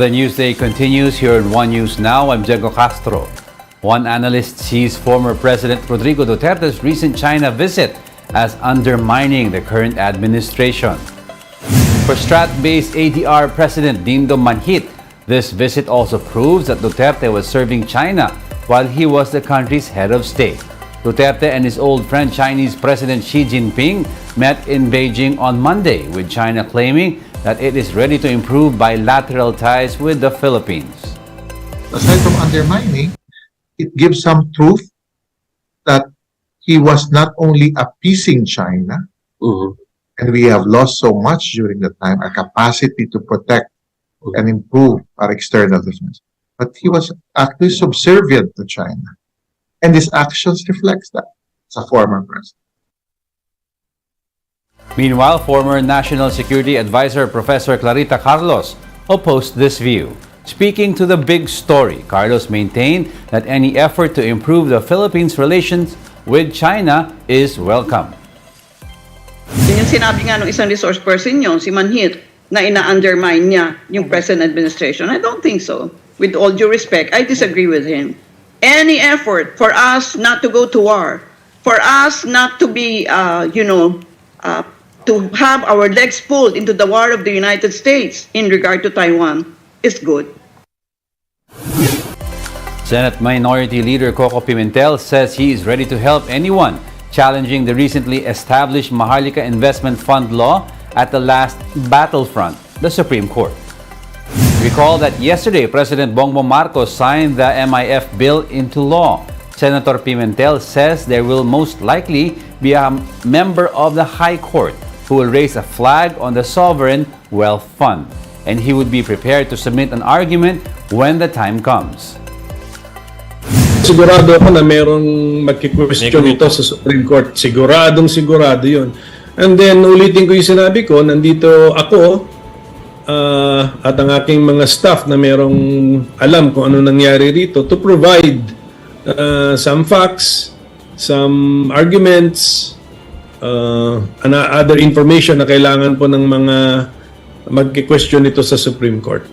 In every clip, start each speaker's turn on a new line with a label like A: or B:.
A: The Newsday continues here in One News Now. I'm Diego Castro. One analyst sees former President Rodrigo Duterte's recent China visit as undermining the current administration. For Strat-based ADR President Dindo Manhit, this visit also proves that Duterte was serving China while he was the country's head of state. Duterte and his old friend Chinese President Xi Jinping met in Beijing on Monday, with China claiming that it is ready to improve bilateral ties with the Philippines.
B: Aside from undermining, it gives some truth that he was not only appeasing China, and we have lost so much during the time, our capacity to protect and improve our external defense. But he was actually subservient to China. And his actions reflects that as a former president.
A: Meanwhile, former National Security Advisor Professor Clarita Carlos opposed this view. Speaking to the big story, Carlos maintained that any effort to improve the Philippines' relations with China is welcome.
C: Yung sinabi nga ng isang resource person yun, si Manhit, na ina-undermine niya yung present administration. I don't think so. With all due respect, I disagree with him. Any effort for us not to go to war, for us not to be, to have our legs pulled into the war of the United States in regard to Taiwan is good.
A: Senate Minority Leader Coco Pimentel says he is ready to help anyone challenging the recently established Maharlika Investment Fund law at the last battlefront, the Supreme Court. Recall that yesterday, President Bongbong Marcos signed the MIF bill into law. Senator Pimentel says there will most likely be a member of the High Court who will raise a flag on the Sovereign Wealth Fund, and he would be prepared to submit an argument when the time comes.
D: Sigurado ako na merong magki-question ito sa Supreme Court. Sigurado yun. And then, ulitin ko yung sinabi ko, nandito ako at ang aking mga staff na merong alam kung ano nangyari rito to provide some facts, some arguments, and other information na kailangan po ng mga magki-question ito sa Supreme Court.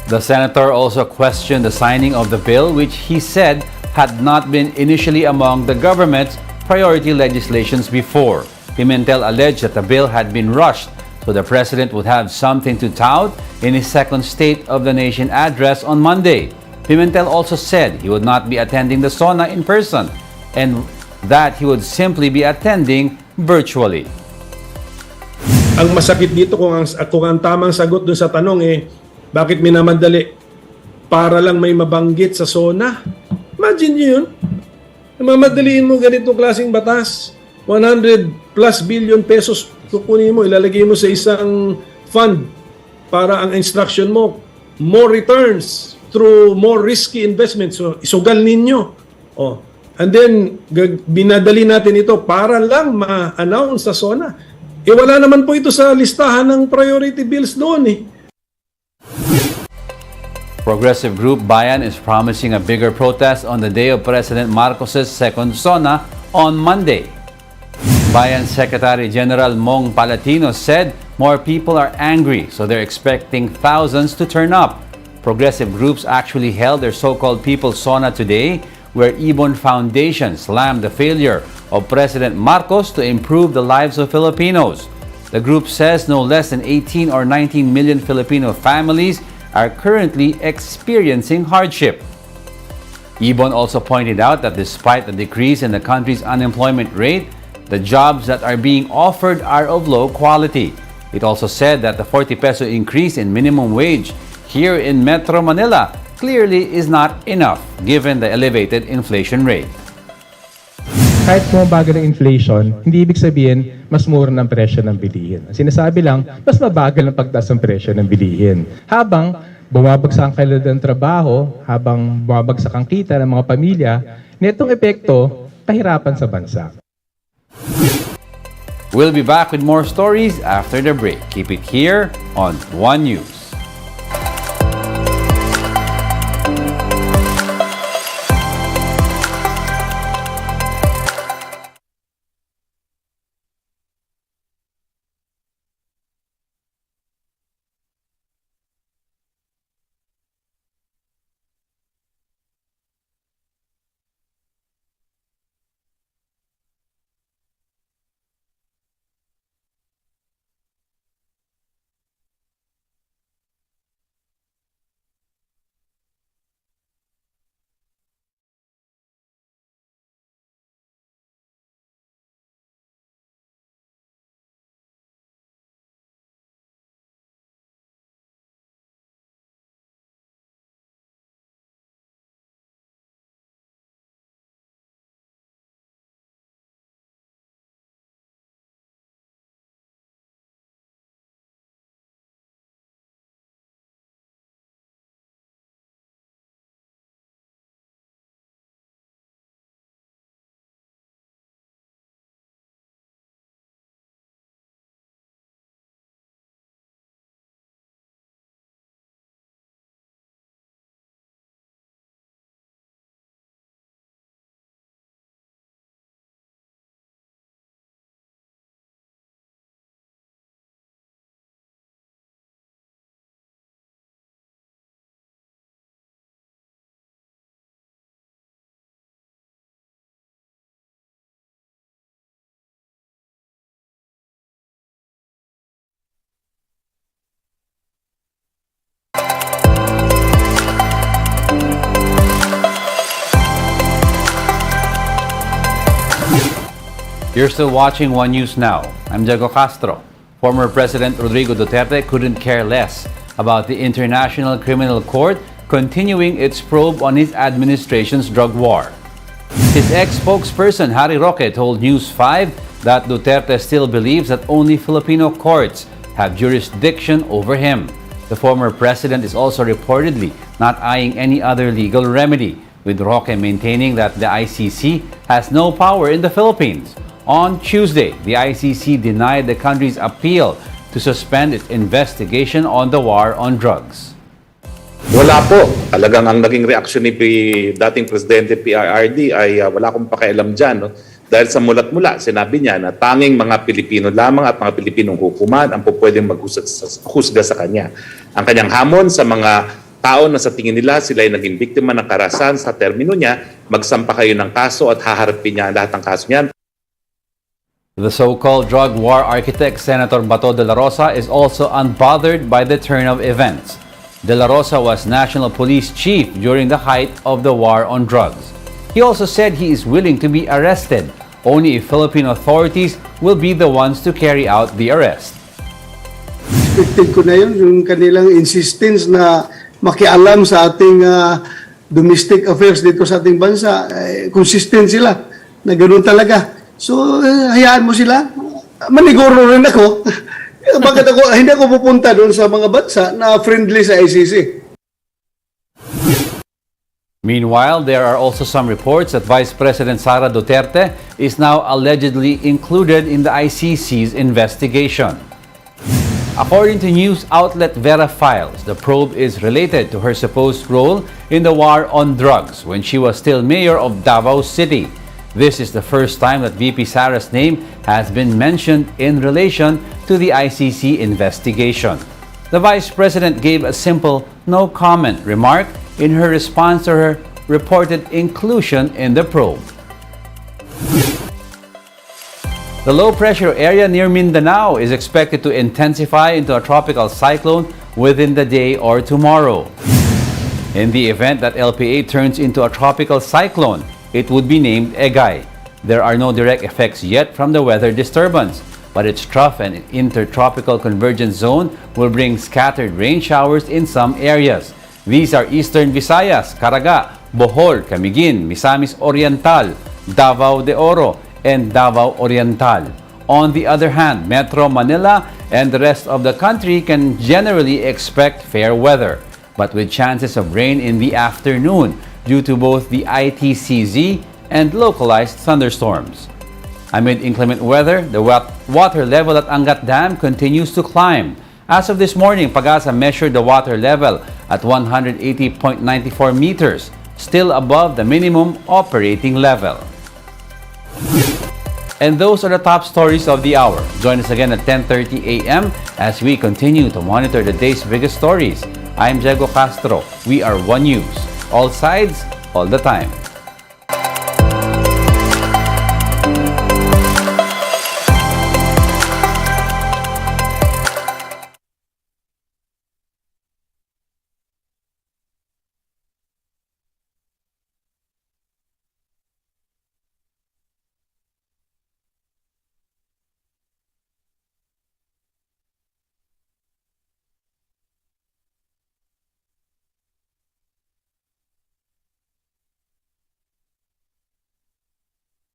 A: The senator also questioned the signing of the bill, which he said had not been initially among the government's priority legislations before. Pimentel alleged that the bill had been rushed so the president would have something to tout in his second State of the Nation address on Monday. Pimentel also said he would not be attending the SONA in person and that he would simply be attending virtually.
D: Ang masakit dito kung ang tamang sagot dun sa tanong bakit minamadali para lang may mabanggit sa SONA? Imagine nyo yun. Mamadaliin mo ganitong klaseng batas. 100 plus billion pesos kukunin mo, ilalagay mo sa isang fund para ang instruction mo, more returns through more risky investments. So, isugal ninyo. And then, binadali natin ito para lang ma-announce sa SONA. Wala naman po ito sa listahan ng priority bills doon
A: Progressive group Bayan is promising a bigger protest on the day of President Marcos's second SONA on Monday. Bayan Secretary General Mong Palatino said more people are angry, so they're expecting thousands to turn up. Progressive groups actually held their so-called People's SONA today, where IBON Foundation slammed the failure of President Marcos to improve the lives of Filipinos. The group says no less than 18 or 19 million Filipino families are currently experiencing hardship. IBON also pointed out that despite the decrease in the country's unemployment rate, the jobs that are being offered are of low quality. It also said that the 40 peso increase in minimum wage here in Metro Manila clearly is not enough given the elevated inflation rate.
E: Kahit bumabagal ng inflation, hindi ibig sabihin mas mura ng presyo ng bilihin. Ang sinasabi lang, mas mabagal ang pagtaas ng presyo ng bilihin. Habang bumabagsak ang kalidad ng trabaho, habang bumabagsak ang kita ng mga pamilya, nitong epekto, kahirapan sa bansa.
A: We'll be back with more stories after the break. Keep it here on One News. You're still watching One News Now. I'm Diego Castro. Former President Rodrigo Duterte couldn't care less about the International Criminal Court continuing its probe on his administration's drug war. His ex-spokesperson Harry Roque told News 5 that Duterte still believes that only Filipino courts have jurisdiction over him. The former president is also reportedly not eyeing any other legal remedy, with Roque maintaining that the ICC has no power in the Philippines. On Tuesday, the ICC denied the country's appeal to suspend its investigation on the war on drugs.
F: Wala po. Talagang ang naging reaksyon ni dating Presidente PRRD ay wala akong pakialam dyan. No? Dahil sa mulat-mula, sinabi niya na tanging mga Pilipino lamang at mga Pilipinong hukuman ang po pwedeng maghusga sa kanya. Ang kanyang hamon sa mga tao na sa tingin nila sila ay naging biktima ng karahasan sa termino niya, magsampa kayo ng kaso at haharapin niya lahat ng kaso niyan.
A: The so-called drug war architect Senator Bato de la Rosa is also unbothered by the turn of events. De la Rosa was National Police Chief during the height of the war on drugs. He also said he is willing to be arrested only if Philippine authorities will be the ones to carry out the arrest.
G: Expected ko na yun, yung kanilang insistence na makialam sa ating domestic affairs dito sa ating bansa. Consistent sila na ganoon talaga. So, hayaan mo sila. Maniguro rin ako. Bakit hindi ako pupunta doon sa mga bansa na friendly sa ICC?
A: Meanwhile, there are also some reports that Vice President Sara Duterte is now allegedly included in the ICC's investigation. According to news outlet Vera Files, the probe is related to her supposed role in the war on drugs when she was still mayor of Davao City. This is the first time that VP Sara's name has been mentioned in relation to the ICC investigation. The Vice President gave a simple no comment remark in her response to her reported inclusion in the probe. The low-pressure area near Mindanao is expected to intensify into a tropical cyclone within the day or tomorrow. In the event that LPA turns into a tropical cyclone, it would be named Egay. There are no direct effects yet from the weather disturbance, but its trough and intertropical convergence zone will bring scattered rain showers in some areas. These are Eastern Visayas, Caraga, Bohol, Camiguin, Misamis Oriental, Davao de Oro, and Davao Oriental. On the other hand, Metro Manila and the rest of the country can generally expect fair weather, but with chances of rain in the afternoon due to both the ITCZ and localized thunderstorms. Amid inclement weather, the water level at Angat Dam continues to climb. As of this morning, Pag-asa measured the water level at 180.94 meters, still above the minimum operating level. And those are the top stories of the hour. Join us again at 10:30 a.m. as we continue to monitor the day's biggest stories. I'm Diego Castro. We are One News. All sides, all the time.